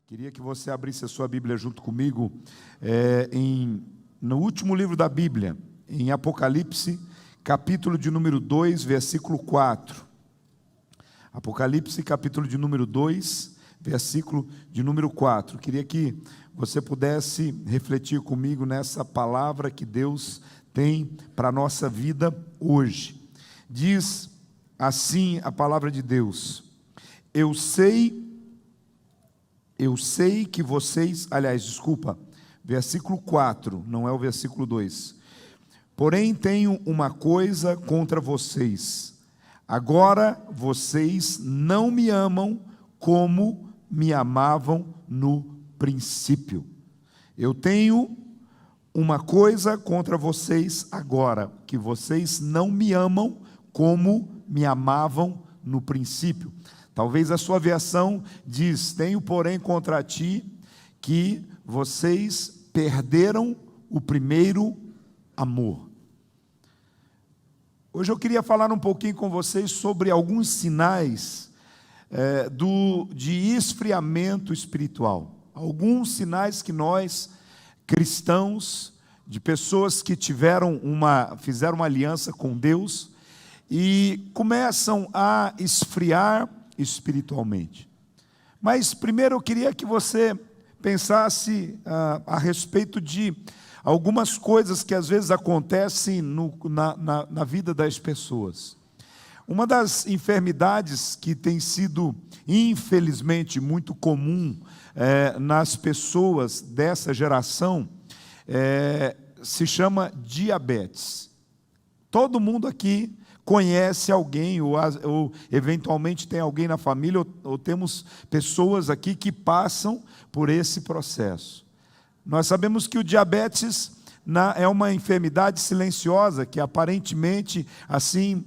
Queria que você abrisse a sua Bíblia junto comigo no último livro da Bíblia, em Apocalipse, capítulo de número 2, versículo 4. Apocalipse, capítulo de número 2, versículo de número 4. Queria que você pudesse refletir comigo nessa palavra que Deus tem para a nossa vida hoje. Diz assim a palavra de Deus: Eu sei que vocês, versículo 4, não é o versículo 2. Porém tenho uma coisa contra vocês. Agora vocês não me amam como me amavam no princípio. Eu tenho uma coisa contra vocês agora, que vocês não me amam como me amavam no princípio. Talvez a sua versão diz: tenho porém contra ti que vocês perderam o primeiro amor. Hoje eu queria falar um pouquinho com vocês sobre alguns sinais de esfriamento espiritual. Alguns sinais que nós, cristãos, de pessoas que fizeram uma aliança com Deus e começam a esfriar espiritualmente. Mas primeiro eu queria que você pensasse a respeito de algumas coisas que às vezes acontecem na vida das pessoas. Uma das enfermidades que tem sido, infelizmente, muito comum nas pessoas dessa geração se chama diabetes. Todo mundo aqui conhece alguém, ou eventualmente tem alguém na família, ou temos pessoas aqui que passam por esse processo. Nós sabemos que o diabetes é uma enfermidade silenciosa, que aparentemente, assim,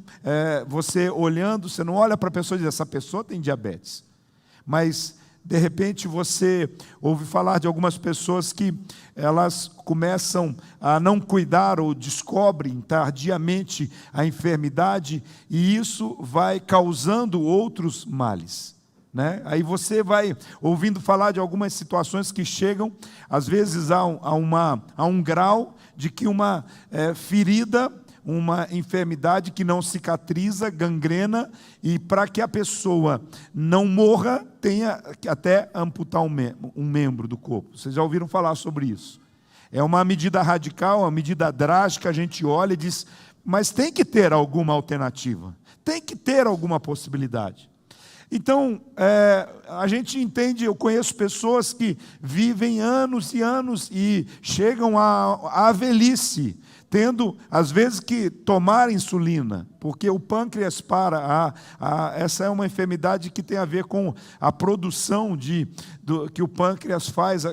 você olhando, você não olha para a pessoa e diz: essa pessoa tem diabetes. Mas, de repente, você ouve falar de algumas pessoas que elas começam a não cuidar ou descobrem tardiamente a enfermidade, e isso vai causando outros males, né? Aí você vai ouvindo falar de algumas situações que chegam, às vezes, a um grau de que uma ferida, uma enfermidade que não cicatriza, gangrena, e para que a pessoa não morra, tenha que até amputar um membro do corpo. Vocês já ouviram falar sobre isso? É uma medida radical, uma medida drástica. A gente olha e diz: mas tem que ter alguma alternativa, tem que ter alguma possibilidade. Então, a gente entende, eu conheço pessoas que vivem anos e anos e chegam à velhice, tendo, às vezes, que tomar insulina, porque o pâncreas para. Essa é uma enfermidade que tem a ver com a produção que o pâncreas faz,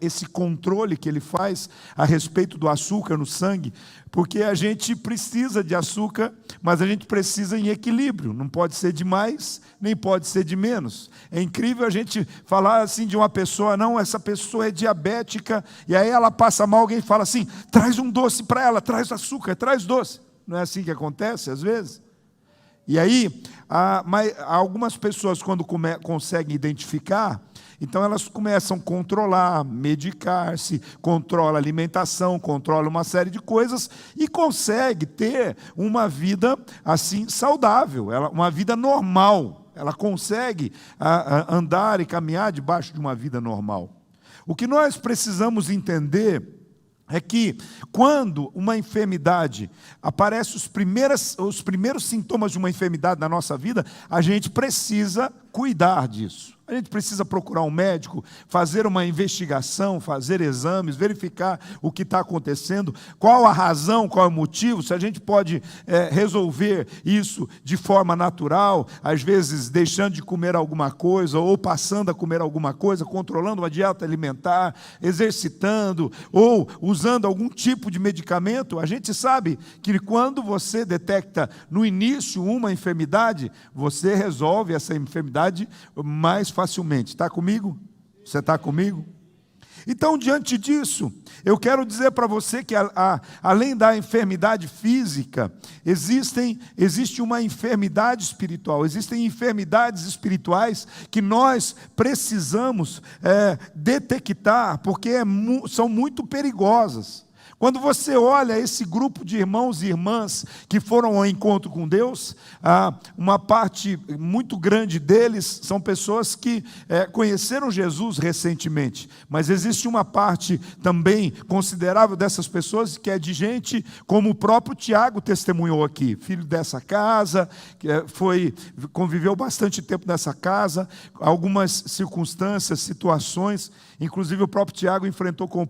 esse controle que ele faz a respeito do açúcar no sangue, porque a gente precisa de açúcar, mas a gente precisa em equilíbrio, não pode ser de mais, nem pode ser de menos. É incrível a gente falar assim de uma pessoa: não, essa pessoa é diabética, e aí ela passa mal, alguém fala assim: traz um doce para ela, traz açúcar, traz doce. Não é assim que acontece às vezes? E aí, algumas pessoas, quando conseguem identificar, então elas começam a controlar, medicar-se, controla a alimentação, controla uma série de coisas e consegue ter uma vida assim saudável, uma vida normal. Ela consegue andar e caminhar debaixo de uma vida normal. O que nós precisamos entender é que quando uma enfermidade aparece, os primeiros sintomas de uma enfermidade na nossa vida, a gente precisa cuidar disso. A gente precisa procurar um médico, fazer uma investigação, fazer exames, verificar o que está acontecendo, qual a razão, qual é o motivo, se a gente pode resolver isso de forma natural, às vezes deixando de comer alguma coisa, ou passando a comer alguma coisa, controlando uma dieta alimentar, exercitando, ou usando algum tipo de medicamento. A gente sabe que quando você detecta no início uma enfermidade, você resolve essa enfermidade mais facilmente. Está comigo? Você está comigo? Então, diante disso, eu quero dizer para você que além da enfermidade física, existe uma enfermidade espiritual, existem enfermidades espirituais que nós precisamos detectar, porque são muito perigosas. Quando você olha esse grupo de irmãos e irmãs que foram ao encontro com Deus, uma parte muito grande deles são pessoas que conheceram Jesus recentemente, mas existe uma parte também considerável dessas pessoas que é de gente como o próprio Tiago testemunhou aqui, filho dessa casa, que conviveu bastante tempo nessa casa, algumas circunstâncias, situações, inclusive o próprio Tiago enfrenta com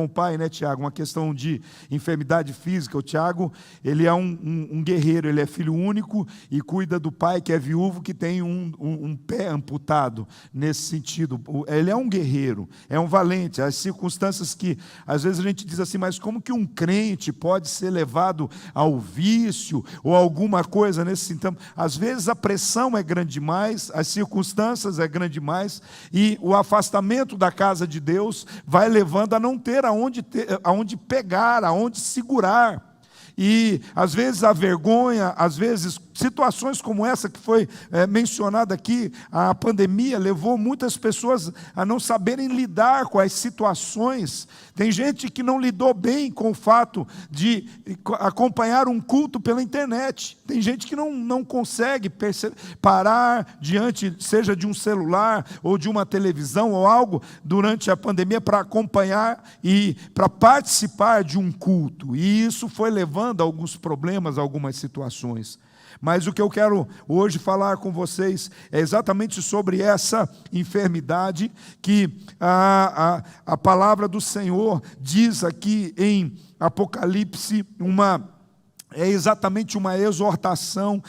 o pai, né, Tiago? Uma questão de enfermidade física. O Tiago, ele é um guerreiro, ele é filho único e cuida do pai que é viúvo, que tem um pé amputado, nesse sentido. Ele é um guerreiro, é um valente. As circunstâncias que, às vezes a gente diz assim, mas como que um crente pode ser levado ao vício, ou alguma coisa nesse sentido? Às vezes a pressão é grande demais, as circunstâncias é grande demais, e o afastamento da casa de Deus vai levando a não ter aonde pegar, aonde segurar. E às vezes a vergonha, às vezes situações como essa que foi mencionada aqui, a pandemia levou muitas pessoas a não saberem lidar com as situações. Tem gente que não lidou bem com o fato de acompanhar um culto pela internet. Tem gente que não consegue parar diante, seja de um celular ou de uma televisão ou algo, durante a pandemia para acompanhar e para participar de um culto. E isso foi levando a alguns problemas, a algumas situações. Mas o que eu quero hoje falar com vocês é exatamente sobre essa enfermidade que a palavra do Senhor diz aqui em Apocalipse, é exatamente uma exortação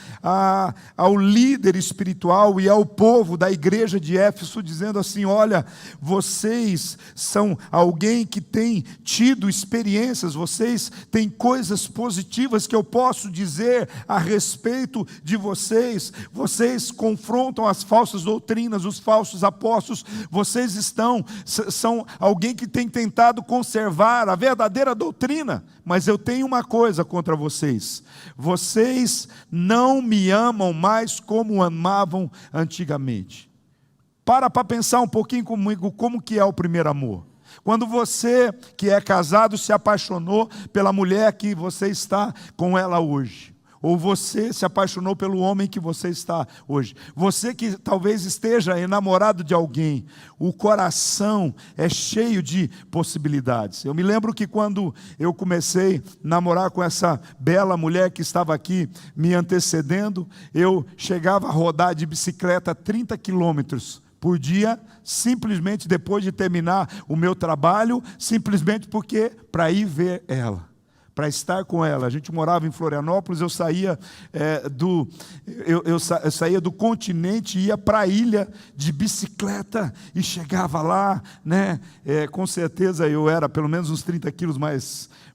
ao líder espiritual e ao povo da igreja de Éfeso, dizendo assim: olha, vocês são alguém que tem tido experiências, vocês têm coisas positivas que eu posso dizer a respeito de vocês. Vocês confrontam as falsas doutrinas, os falsos apóstolos, vocês são alguém que tem tentado conservar a verdadeira doutrina, mas eu tenho uma coisa contra vocês. Vocês não me amam mais como amavam antigamente. Para pensar um pouquinho comigo, como que é o primeiro amor? Quando você que é casado se apaixonou pela mulher que você está com ela hoje. Ou você se apaixonou pelo homem que você está hoje. Você que talvez esteja enamorado de alguém, o coração é cheio de possibilidades. Eu me lembro que quando eu comecei a namorar com essa bela mulher que estava aqui me antecedendo, eu chegava a rodar de bicicleta 30 quilômetros por dia, simplesmente depois de terminar o meu trabalho, simplesmente para ir ver ela, para estar com ela. A gente morava em Florianópolis, eu saía do continente e ia para a ilha de bicicleta e chegava lá, né? Com certeza eu era pelo menos uns 30 quilos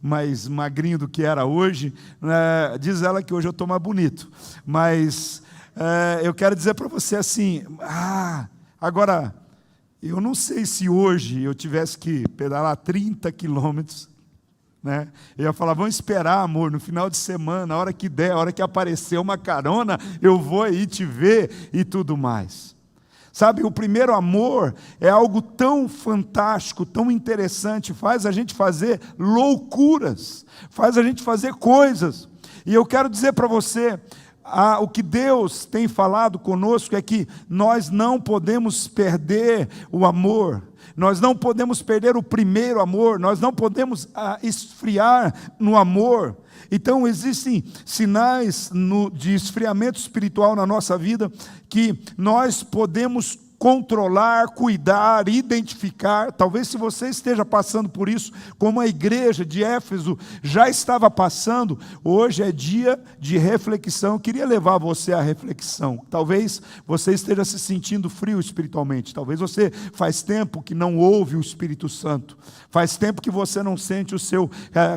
mais magrinho do que era hoje. Diz ela que hoje eu estou mais bonito, mas eu quero dizer para você assim, agora, eu não sei se hoje eu tivesse que pedalar 30 quilômetros, né? Eu ia falar, vamos esperar, amor, no final de semana, a hora que der, a hora que aparecer uma carona, eu vou aí te ver e tudo mais. Sabe, o primeiro amor é algo tão fantástico, tão interessante, faz a gente fazer loucuras, faz a gente fazer coisas. E eu quero dizer para você, o que Deus tem falado conosco é que nós não podemos perder o amor. Nós não podemos perder o primeiro amor, nós não podemos esfriar no amor. Então existem sinais de esfriamento espiritual na nossa vida que nós podemos controlar, cuidar, identificar. Talvez se você esteja passando por isso, como a igreja de Éfeso já estava passando, hoje é dia de reflexão. Eu queria levar você à reflexão. Talvez você esteja se sentindo frio espiritualmente, talvez você faz tempo que não ouve o Espírito Santo, faz tempo que você não sente o seu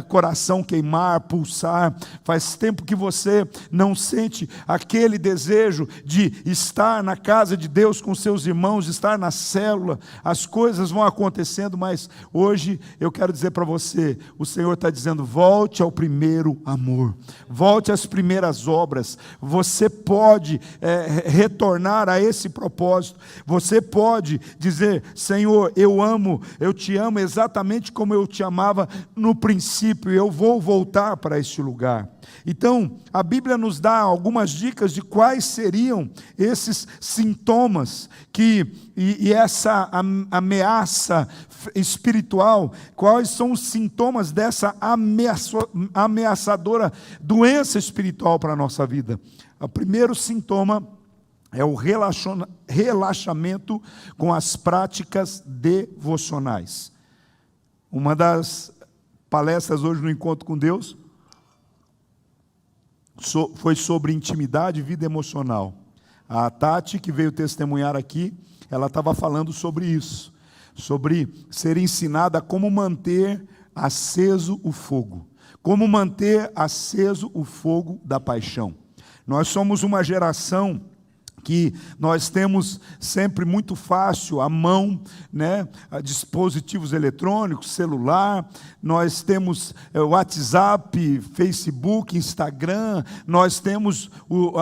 coração queimar, pulsar, faz tempo que você não sente aquele desejo de estar na casa de Deus com seus irmãos, de estar na célula, as coisas vão acontecendo, mas hoje eu quero dizer para você, o Senhor está dizendo, volte ao primeiro amor, volte às primeiras obras. Você pode retornar a esse propósito, você pode dizer, Senhor, eu te amo exatamente como eu te amava no princípio, eu vou voltar para este lugar. Então, a Bíblia nos dá algumas dicas de quais seriam esses sintomas e essa ameaça espiritual, quais são os sintomas dessa ameaçadora doença espiritual para a nossa vida. O primeiro sintoma é o relaxamento com as práticas devocionais. Uma das palestras hoje no Encontro com Deus foi sobre intimidade e vida emocional. A Tati, que veio testemunhar aqui, ela estava falando sobre isso, sobre ser ensinada como manter aceso o fogo, como manter aceso o fogo da paixão. Nós somos uma geração que nós temos sempre muito fácil à mão, dispositivos eletrônicos, celular, nós temos WhatsApp, Facebook, Instagram, nós temos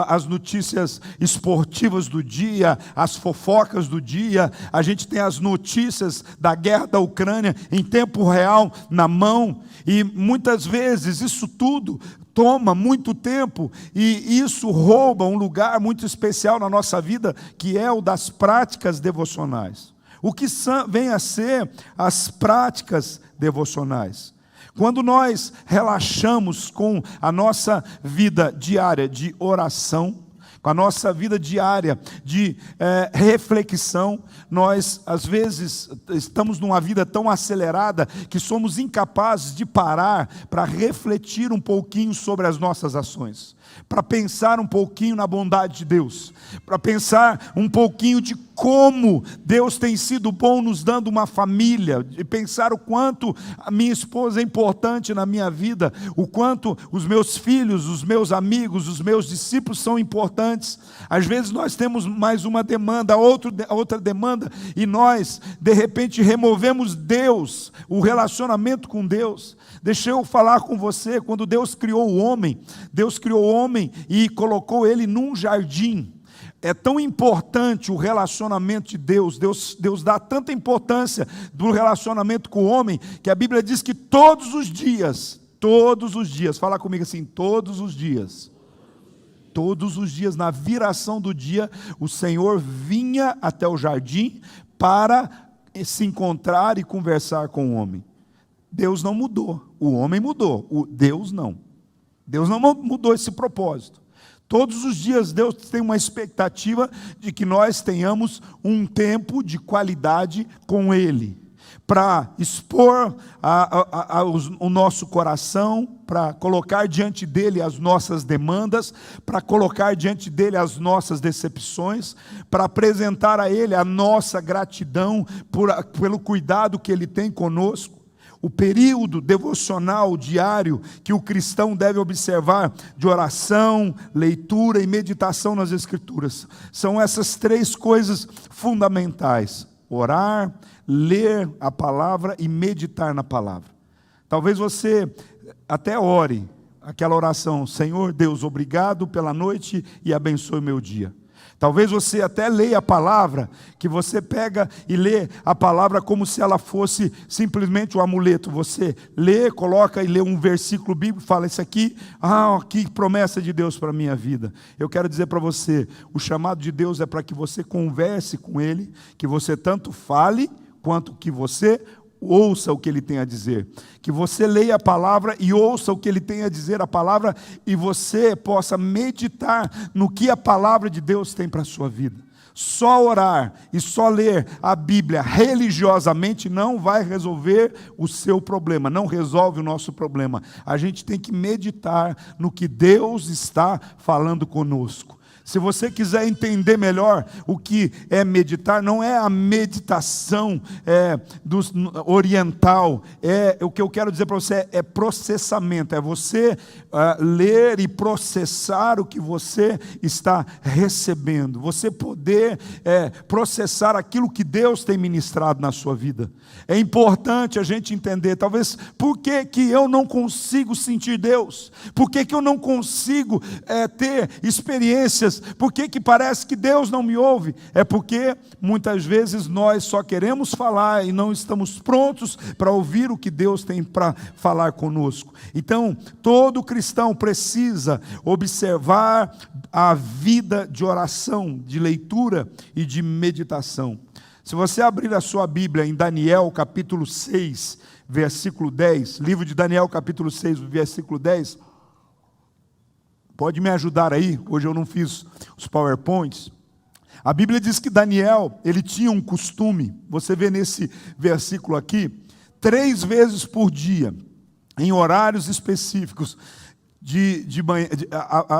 as notícias esportivas do dia, as fofocas do dia, a gente tem as notícias da guerra da Ucrânia em tempo real na mão, e muitas vezes isso tudo toma muito tempo, e isso rouba um lugar muito especial na nossa vida, que é o das práticas devocionais. O que vem a ser as práticas devocionais? Quando nós relaxamos com a nossa vida diária de oração, com a nossa vida diária de reflexão, nós às vezes estamos numa vida tão acelerada que somos incapazes de parar para refletir um pouquinho sobre as nossas ações, para pensar um pouquinho na bondade de Deus, para pensar um pouquinho de como Deus tem sido bom nos dando uma família, de pensar o quanto a minha esposa é importante na minha vida, o quanto os meus filhos, os meus amigos, os meus discípulos são importantes. Às vezes nós temos mais uma demanda, outra demanda, e nós de repente removemos Deus, o relacionamento com Deus. Deixa eu falar com você, quando Deus criou o homem e colocou ele num jardim. É tão importante o relacionamento de Deus, Deus dá tanta importância do relacionamento com o homem, que a Bíblia diz que todos os dias, fala comigo assim, todos os dias, na viração do dia, o Senhor vinha até o jardim para se encontrar e conversar com o homem. Deus não mudou, o homem mudou, Deus não mudou esse propósito. Todos os dias Deus tem uma expectativa de que nós tenhamos um tempo de qualidade com Ele, para expor o nosso coração, para colocar diante dEle as nossas demandas, para colocar diante dEle as nossas decepções, para apresentar a Ele a nossa gratidão pelo cuidado que Ele tem conosco. O período devocional diário que o cristão deve observar de oração, leitura e meditação nas Escrituras. São essas três coisas fundamentais: orar, ler a palavra e meditar na palavra. Talvez você até ore aquela oração: Senhor Deus, obrigado pela noite e abençoe o meu dia. Talvez você até leia a palavra, que você pega e lê a palavra como se ela fosse simplesmente um amuleto. Você lê, coloca e lê um versículo bíblico e fala, isso aqui, que promessa de Deus para a minha vida. Eu quero dizer para você, o chamado de Deus é para que você converse com Ele, que você tanto fale, quanto que você ouça o que Ele tem a dizer, que você leia a palavra e ouça o que Ele tem a dizer a palavra, e você possa meditar no que a palavra de Deus tem para a sua vida. Só orar e só ler a Bíblia religiosamente não vai resolver o seu problema, não resolve o nosso problema. A gente tem que meditar no que Deus está falando conosco. Se você quiser entender melhor o que é meditar, não é a meditação oriental, o que eu quero dizer para você é processamento, é você ler e processar o que você está recebendo, você poder processar aquilo que Deus tem ministrado na sua vida. É importante a gente entender, talvez, por que eu não consigo sentir Deus? Por que eu não consigo ter experiências? Por que parece que Deus não me ouve? É porque muitas vezes nós só queremos falar e não estamos prontos para ouvir o que Deus tem para falar conosco. Então, todo cristão precisa observar a vida de oração, de leitura e de meditação. Se você abrir a sua Bíblia em Daniel capítulo 6, versículo 10, livro de Daniel capítulo 6, versículo 10, pode me ajudar aí, hoje eu não fiz os PowerPoints. A Bíblia diz que Daniel, ele tinha um costume, você vê nesse versículo aqui, 3 vezes por dia, em horários específicos, de manhã,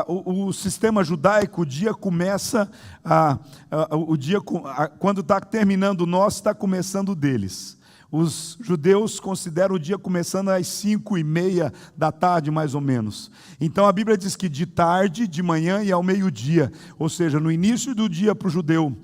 o sistema judaico, o dia começa, quando está terminando o nosso, está começando o deles. Os judeus consideram o dia começando às 5:30 da tarde, mais ou menos. Então a Bíblia diz que de tarde, de manhã e ao meio-dia, ou seja, no início do dia para o judeu,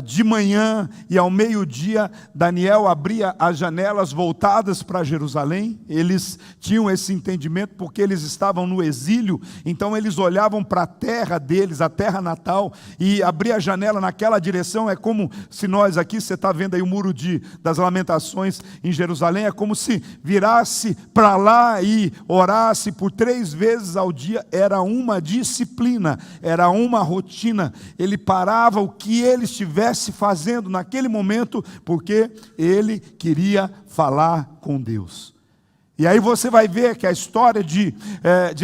de manhã e ao meio-dia, Daniel abria as janelas voltadas para Jerusalém. Eles tinham esse entendimento porque eles estavam no exílio, então eles olhavam para a terra deles, a terra natal, e abria a janela naquela direção. É como se nós aqui, você está vendo aí o muro das Lamentações em Jerusalém, é como se virasse para lá e orasse por 3 vezes ao dia. Era uma disciplina, era uma rotina. Ele parava o que ele estivesse fazendo naquele momento, porque ele queria falar com Deus. E aí você vai ver que a história de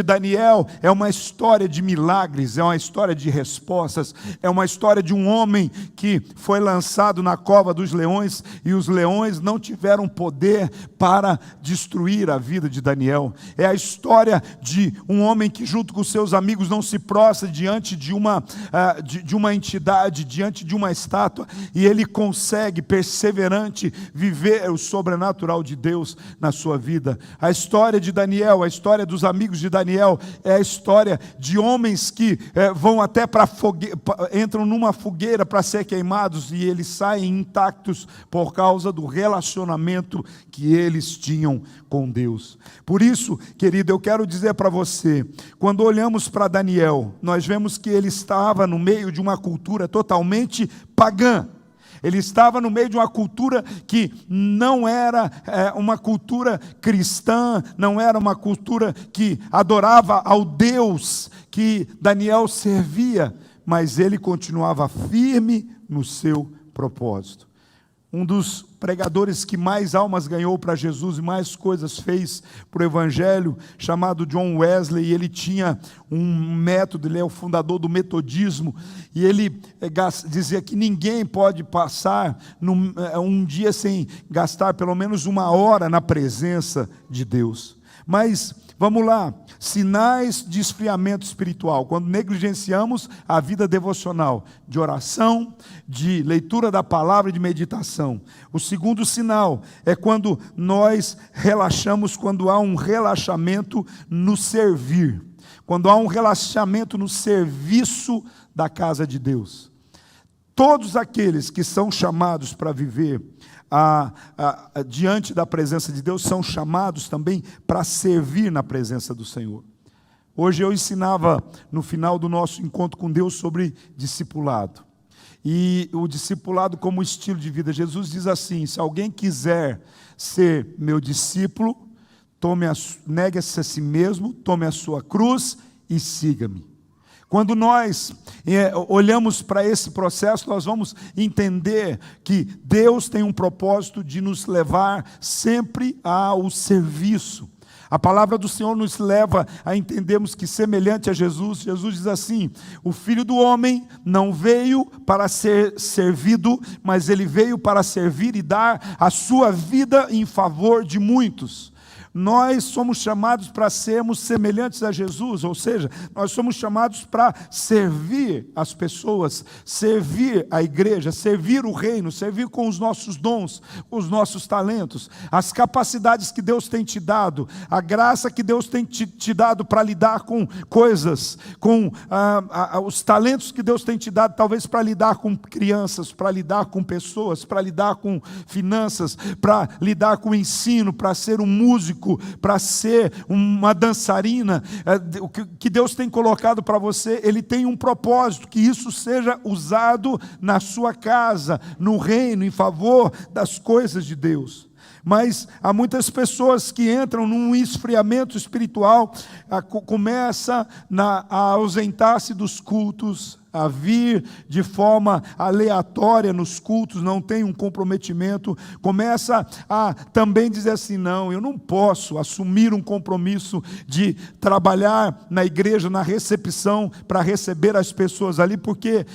Daniel é uma história de milagres, é uma história de respostas, é uma história de um homem que foi lançado na cova dos leões, e os leões não tiveram poder para destruir a vida de Daniel. É a história de um homem que junto com seus amigos não se prostra diante de uma entidade, diante de uma estátua, e ele consegue, perseverante, viver o sobrenatural de Deus na sua vida. A história de Daniel, a história dos amigos de Daniel, é a história de homens que vão até entram numa fogueira para ser queimados, e eles saem intactos por causa do relacionamento que eles tinham com Deus. Por isso, querido, eu quero dizer para você, quando olhamos para Daniel, nós vemos que ele estava no meio de uma cultura totalmente pagã. Ele estava no meio de uma cultura que não era uma cultura cristã, não era uma cultura que adorava ao Deus que Daniel servia, mas ele continuava firme no seu propósito. Um dos pregadores que mais almas ganhou para Jesus e mais coisas fez para o Evangelho, chamado John Wesley, ele tinha um método, ele é o fundador do metodismo, e ele dizia que ninguém pode passar um dia sem gastar pelo menos 1 hora na presença de Deus. Mas, vamos lá, sinais de esfriamento espiritual, quando negligenciamos a vida devocional, de oração, de leitura da palavra e de meditação. O segundo sinal é quando nós relaxamos, quando há um relaxamento no servir, quando há um relaxamento no serviço da casa de Deus. Todos aqueles que são chamados para viver diante da presença de Deus são chamados também para servir na presença do Senhor. Hoje eu ensinava no final do nosso encontro com Deus sobre discipulado. E o discipulado como estilo de vida. Jesus diz assim: se alguém quiser ser meu discípulo, negue-se a si mesmo, tome a sua cruz e siga-me. Quando nós olhamos para esse processo, nós vamos entender que Deus tem um propósito de nos levar sempre ao serviço. A palavra do Senhor nos leva a entendermos que, semelhante a Jesus, Jesus diz assim: o Filho do Homem não veio para ser servido, mas ele veio para servir e dar a sua vida em favor de muitos. Nós somos chamados para sermos semelhantes a Jesus, ou seja, nós somos chamados para servir as pessoas, servir a igreja, servir o reino, servir com os nossos dons, os nossos talentos, as capacidades que Deus tem te dado, a graça que Deus tem te dado para lidar com coisas, com os talentos que Deus tem te dado, talvez para lidar com crianças, para lidar com pessoas, para lidar com finanças, para lidar com ensino, para ser um músico, para ser uma dançarina. O que Deus tem colocado para você, Ele tem um propósito, que isso seja usado na sua casa, no reino, em favor das coisas de Deus. Mas há muitas pessoas que entram num esfriamento espiritual, começa a ausentar-se dos cultos, a vir de forma aleatória nos cultos, não tem um comprometimento, começa a também dizer assim, não, eu não posso assumir um compromisso de trabalhar na igreja, na recepção, para receber as pessoas ali, porque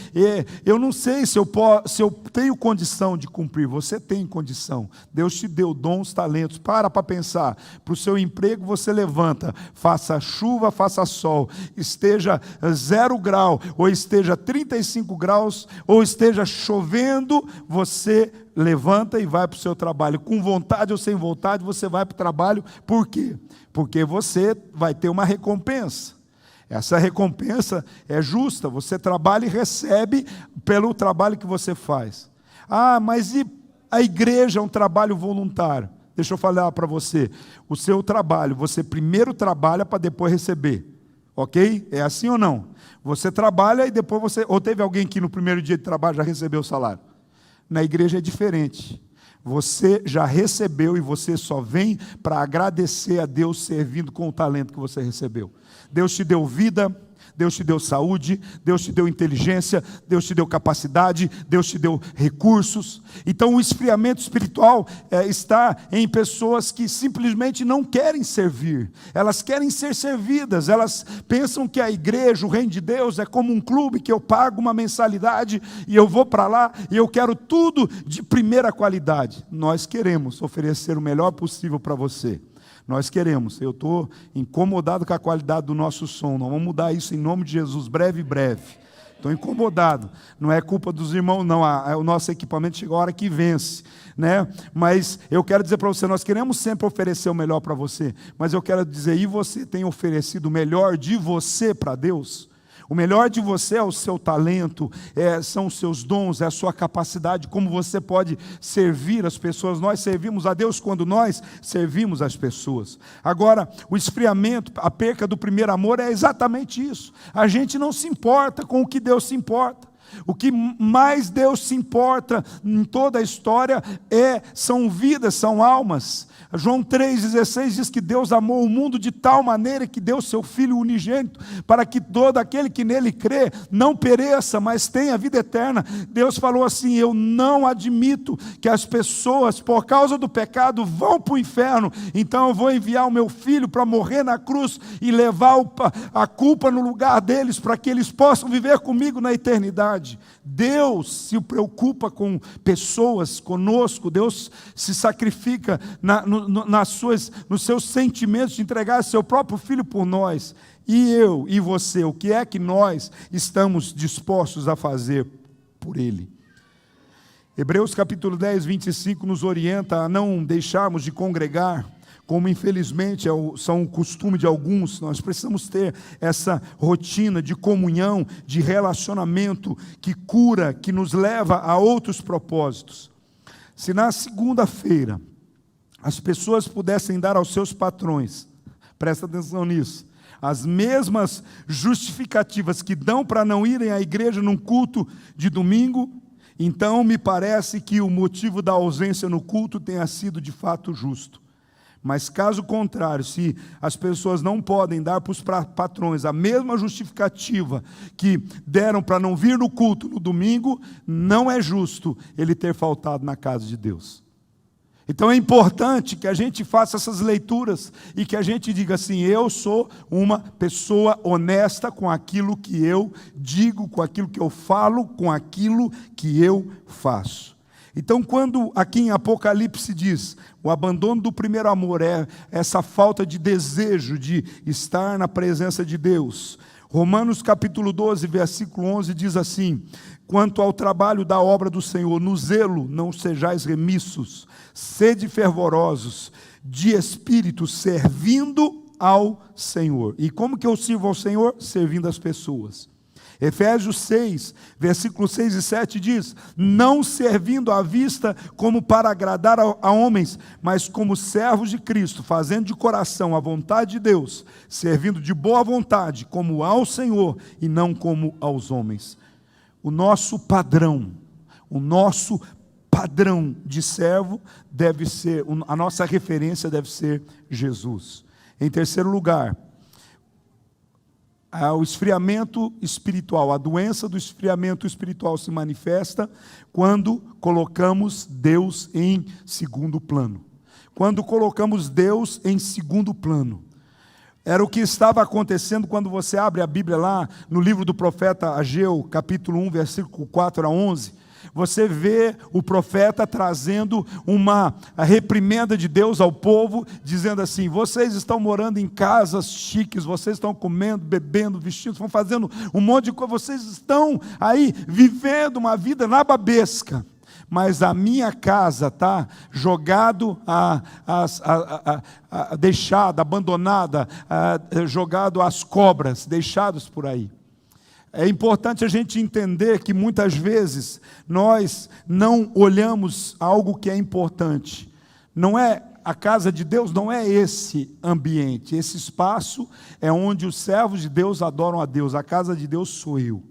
eu não sei se eu tenho condição de cumprir. Você tem condição, Deus te deu dons, talentos, para pensar, para o seu emprego você levanta, faça chuva, faça sol, esteja 0 grau, ou esteja 35 graus, ou esteja chovendo, você levanta e vai para o seu trabalho, com vontade ou sem vontade, você vai para o trabalho. Por quê? Porque você vai ter uma recompensa. Essa recompensa é justa, você trabalha e recebe pelo trabalho que você faz. Mas e a igreja é um trabalho voluntário? Deixa eu falar para você, o seu trabalho, você primeiro trabalha para depois receber, ok? É assim ou não? Você trabalha e depois você... Ou teve alguém que no primeiro dia de trabalho já recebeu o salário? Na igreja é diferente. Você já recebeu e você só vem para agradecer a Deus servindo com o talento que você recebeu. Deus te deu vida, Deus te deu saúde, Deus te deu inteligência, Deus te deu capacidade, Deus te deu recursos. Então o esfriamento espiritual está em pessoas que simplesmente não querem servir, elas querem ser servidas, elas pensam que a igreja, o reino de Deus é como um clube que eu pago uma mensalidade e eu vou para lá e eu quero tudo de primeira qualidade. Nós queremos oferecer o melhor possível para você. Nós queremos, eu estou incomodado com a qualidade do nosso som, nós vamos mudar isso em nome de Jesus, breve. Estou incomodado, não é culpa dos irmãos não, o nosso equipamento chega a hora que vence, né? Mas eu quero dizer para você, nós queremos sempre oferecer o melhor para você, mas eu quero dizer, e você tem oferecido o melhor de você para Deus? O melhor de você é o seu talento, são os seus dons, é a sua capacidade, como você pode servir as pessoas. Nós servimos a Deus quando nós servimos as pessoas. Agora, o esfriamento, a perca do primeiro amor é exatamente isso. A gente não se importa com o que Deus se importa. O que mais Deus se importa em toda a história são vidas, são almas. João 3,16 diz que Deus amou o mundo de tal maneira que deu seu Filho unigênito, para que todo aquele que nele crê não pereça, mas tenha vida eterna. Deus falou assim, eu não admito que as pessoas, por causa do pecado, vão para o inferno, então eu vou enviar o meu Filho para morrer na cruz e levar a culpa no lugar deles, para que eles possam viver comigo na eternidade. Deus se preocupa com pessoas, conosco. Deus se sacrifica nos seus sentimentos de entregar seu próprio Filho por nós. E eu e você, o que é que nós estamos dispostos a fazer por Ele? Hebreus capítulo 10, 25 nos orienta a não deixarmos de congregar, como infelizmente são o costume de alguns. Nós precisamos ter essa rotina de comunhão, de relacionamento que cura, que nos leva a outros propósitos. Se na segunda-feira as pessoas pudessem dar aos seus patrões, presta atenção nisso, as mesmas justificativas que dão para não irem à igreja num culto de domingo, então me parece que o motivo da ausência no culto tenha sido de fato justo. Mas caso contrário, se as pessoas não podem dar para os patrões a mesma justificativa que deram para não vir no culto no domingo, não é justo ele ter faltado na casa de Deus. Então é importante que a gente faça essas leituras e que a gente diga assim, eu sou uma pessoa honesta com aquilo que eu digo, com aquilo que eu falo, com aquilo que eu faço. Então, quando aqui em Apocalipse diz, o abandono do primeiro amor é essa falta de desejo de estar na presença de Deus. Romanos capítulo 12, versículo 11 diz assim: quanto ao trabalho da obra do Senhor, no zelo não sejais remissos, sede fervorosos, de espírito, servindo ao Senhor. E como que eu sirvo ao Senhor? Servindo as pessoas. Efésios 6, versículos 6 e 7 diz: não servindo à vista como para agradar a homens, mas como servos de Cristo, fazendo de coração a vontade de Deus, servindo de boa vontade, como ao Senhor e não como aos homens. O nosso padrão de servo deve ser, a nossa referência deve ser Jesus. Em terceiro lugar, o esfriamento espiritual, a doença do esfriamento espiritual se manifesta quando colocamos Deus em segundo plano. Quando colocamos Deus em segundo plano. Era o que estava acontecendo quando você abre a Bíblia lá no livro do profeta Ageu, capítulo 1, versículo 4 a 11. Você vê o profeta trazendo uma reprimenda de Deus ao povo, dizendo assim: vocês estão morando em casas chiques, vocês estão comendo, bebendo, vestindo, estão fazendo um monte de coisa, vocês estão aí vivendo uma vida nababesca, mas a minha casa está jogado, deixada, abandonada, jogado às cobras, deixados por aí. É importante a gente entender que muitas vezes nós não olhamos algo que é importante. Não é a casa de Deus, não é esse ambiente. Esse espaço é onde os servos de Deus adoram a Deus. A casa de Deus sou eu.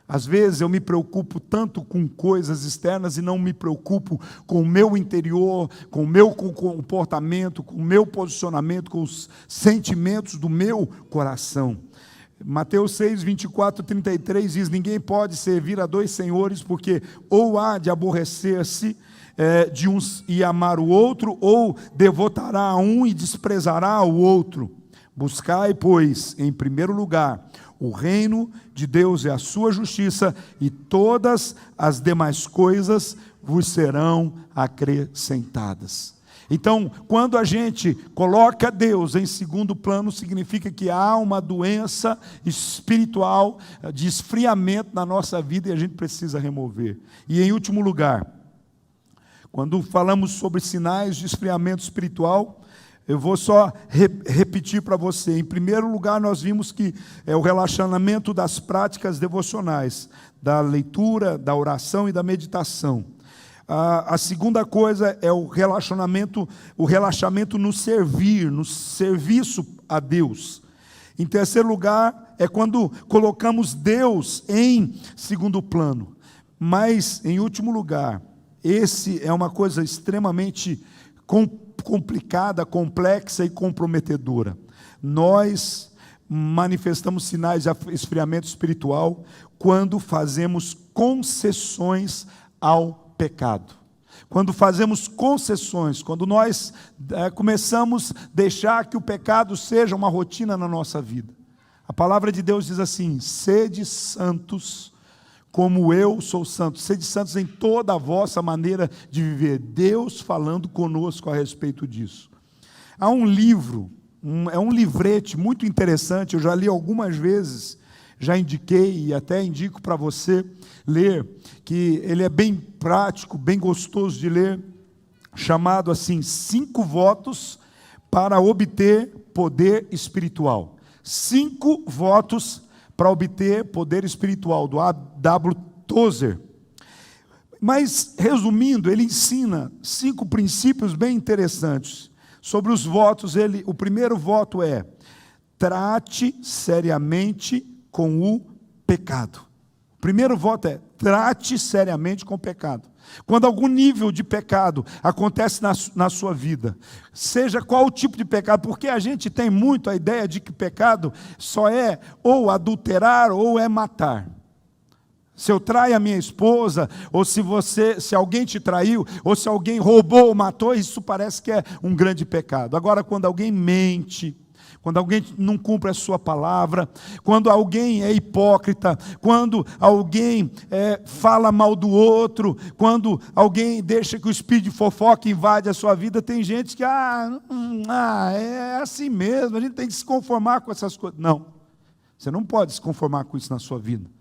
Às vezes eu me preocupo tanto com coisas externas e não me preocupo com o meu interior, com o meu comportamento, com o meu posicionamento, com os sentimentos do meu coração. Mateus 6, 24, 33 diz: ninguém pode servir a dois senhores, porque ou há de aborrecer-se de uns e amar o outro, ou devotará a um e desprezará o outro. Buscai, pois, em primeiro lugar, o reino de Deus e a sua justiça, e todas as demais coisas vos serão acrescentadas. Então, quando a gente coloca Deus em segundo plano, significa que há uma doença espiritual de esfriamento na nossa vida e a gente precisa remover. E em último lugar, quando falamos sobre sinais de esfriamento espiritual, eu vou só repetir para você. Em primeiro lugar, nós vimos que é o relacionamento das práticas devocionais, da leitura, da oração e da meditação. A segunda coisa é o relaxamento no servir, no serviço a Deus. Em terceiro lugar, é quando colocamos Deus em segundo plano. Mas, em último lugar, esse é uma coisa extremamente complicada, complexa e comprometedora. Nós manifestamos sinais de esfriamento espiritual quando fazemos concessões ao pecado. Quando fazemos concessões, quando nós começamos a deixar que o pecado seja uma rotina na nossa vida. A palavra de Deus diz assim: sede santos como eu sou santo. Sede santos em toda a vossa maneira de viver. Deus falando conosco a respeito disso. Há um livro, é um livrete muito interessante, eu já li algumas vezes, já indiquei e até indico para você ler, que ele é bem prático, bem gostoso de ler, chamado assim, 5 votos para obter poder espiritual. 5 votos para obter poder espiritual, do A.W. Tozer. Mas, resumindo, ele ensina 5 princípios bem interessantes. Sobre os votos, o primeiro voto é: trate seriamente com o pecado. O primeiro voto é: trate seriamente com o pecado. Quando algum nível de pecado acontece na sua vida, seja qual o tipo de pecado, porque a gente tem muito a ideia de que pecado só é ou adulterar ou é matar. Se eu traio a minha esposa, ou se alguém te traiu, ou se alguém roubou ou matou, isso parece que é um grande pecado. Agora, quando alguém mente, quando alguém não cumpre a sua palavra, quando alguém é hipócrita, quando alguém fala mal do outro, quando alguém deixa que o espírito de fofoca invade a sua vida, tem gente que, é assim mesmo, a gente tem que se conformar com essas coisas. Não, você não pode se conformar com isso na sua vida.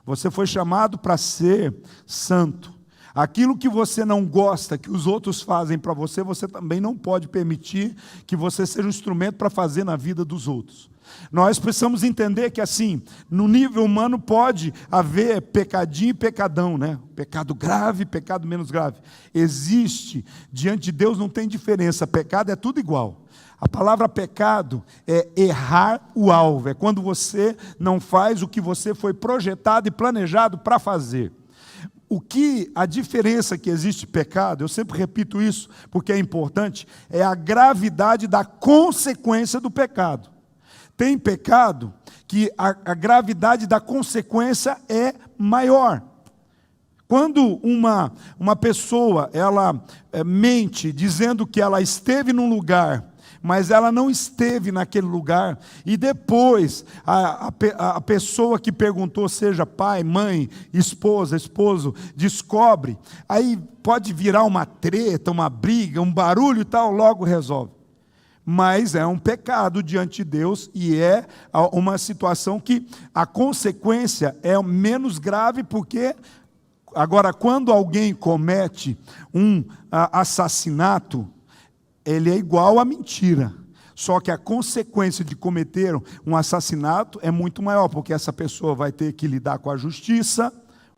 Você foi chamado para ser santo. Aquilo que você não gosta, que os outros fazem para você, você também não pode permitir que você seja um instrumento para fazer na vida dos outros. Nós precisamos entender que assim, no nível humano pode haver pecadinho e pecadão, né? Pecado grave, pecado menos grave. Existe, diante de Deus não tem diferença, pecado é tudo igual. A palavra pecado é errar o alvo, é quando você não faz o que você foi projetado e planejado para fazer. A diferença que existe pecado, eu sempre repito isso porque é importante, é a gravidade da consequência do pecado. Tem pecado que a gravidade da consequência é maior. Quando uma pessoa, ela mente dizendo que ela esteve num lugar, mas ela não esteve naquele lugar, e depois a pessoa que perguntou, seja pai, mãe, esposa, esposo, descobre, aí pode virar uma treta, uma briga, um barulho e tal, logo resolve. Mas é um pecado diante de Deus e é uma situação que a consequência é menos grave, porque agora quando alguém comete um assassinato, ele é igual à mentira, só que a consequência de cometer um assassinato é muito maior, porque essa pessoa vai ter que lidar com a justiça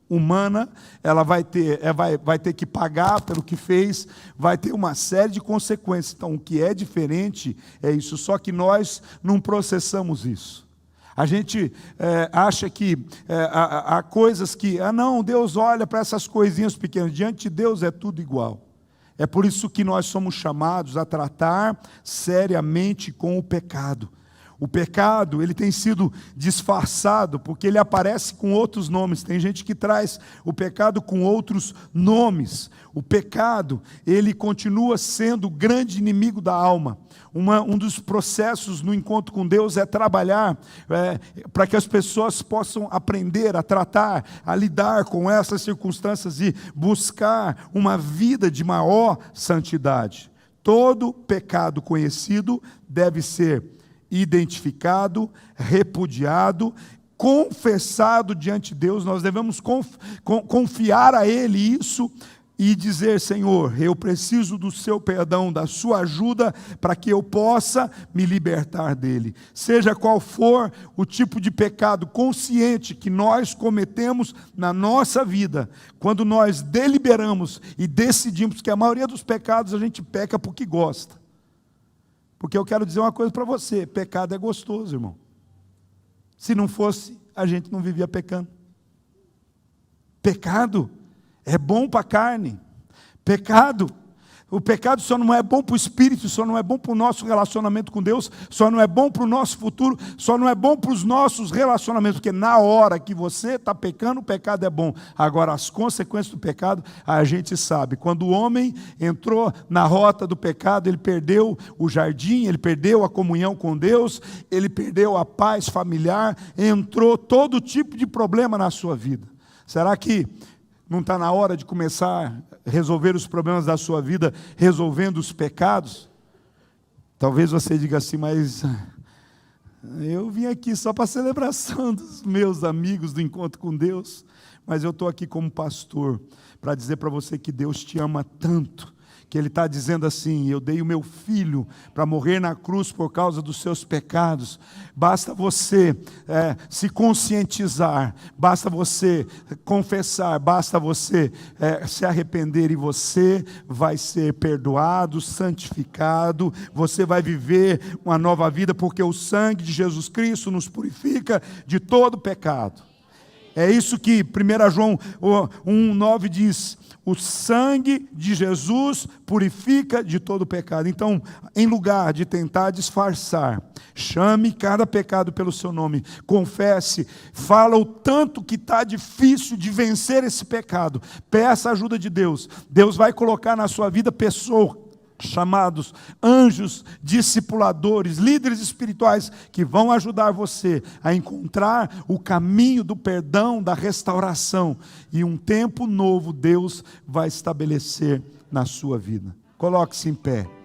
humana, ela vai ter que pagar pelo que fez, vai ter uma série de consequências. Então, o que é diferente é isso, só que nós não processamos isso. A gente acha que há coisas que, não, Deus olha para essas coisinhas pequenas, diante de Deus é tudo igual. É por isso que nós somos chamados a tratar seriamente com o pecado. O pecado, ele tem sido disfarçado, porque ele aparece com outros nomes. Tem gente que traz o pecado com outros nomes. O pecado, ele continua sendo o grande inimigo da alma. Um dos processos no encontro com Deus é trabalhar para que as pessoas possam aprender a tratar, a lidar com essas circunstâncias e buscar uma vida de maior santidade. Todo pecado conhecido deve ser identificado, repudiado, confessado diante de Deus. Nós devemos confiar a Ele isso e dizer: Senhor, eu preciso do seu perdão, da sua ajuda, para que eu possa me libertar dele. Seja qual for o tipo de pecado consciente que nós cometemos na nossa vida, quando nós deliberamos e decidimos, que a maioria dos pecados a gente peca porque gosta. Porque eu quero dizer uma coisa para você: pecado é gostoso, irmão. Se não fosse, a gente não vivia pecando. Pecado é bom para a carne. O pecado só não é bom para o espírito, só não é bom para o nosso relacionamento com Deus, só não é bom para o nosso futuro, só não é bom para os nossos relacionamentos, porque na hora que você está pecando, o pecado é bom. Agora, as consequências do pecado, a gente sabe. Quando o homem entrou na rota do pecado, ele perdeu o jardim, ele perdeu a comunhão com Deus, ele perdeu a paz familiar, entrou todo tipo de problema na sua vida. Será que não está na hora de começar a resolver os problemas da sua vida, resolvendo os pecados? Talvez você diga assim: mas eu vim aqui só para a celebração dos meus amigos do encontro com Deus. Mas eu estou aqui como pastor para dizer para você que Deus te ama tanto, que Ele está dizendo assim: eu dei o meu filho para morrer na cruz por causa dos seus pecados. Basta você se conscientizar, basta você confessar, basta você se arrepender, e você vai ser perdoado, santificado, você vai viver uma nova vida, porque o sangue de Jesus Cristo nos purifica de todo pecado. É isso que 1 João 1,9 diz: o sangue de Jesus purifica de todo pecado. Então, em lugar de tentar disfarçar, chame cada pecado pelo seu nome, confesse, fala o tanto que está difícil de vencer esse pecado, peça a ajuda de Deus. Deus vai colocar na sua vida pessoas chamados anjos discipuladores, líderes espirituais que vão ajudar você a encontrar o caminho do perdão, da restauração, e um tempo novo Deus vai estabelecer na sua vida. Coloque-se em pé.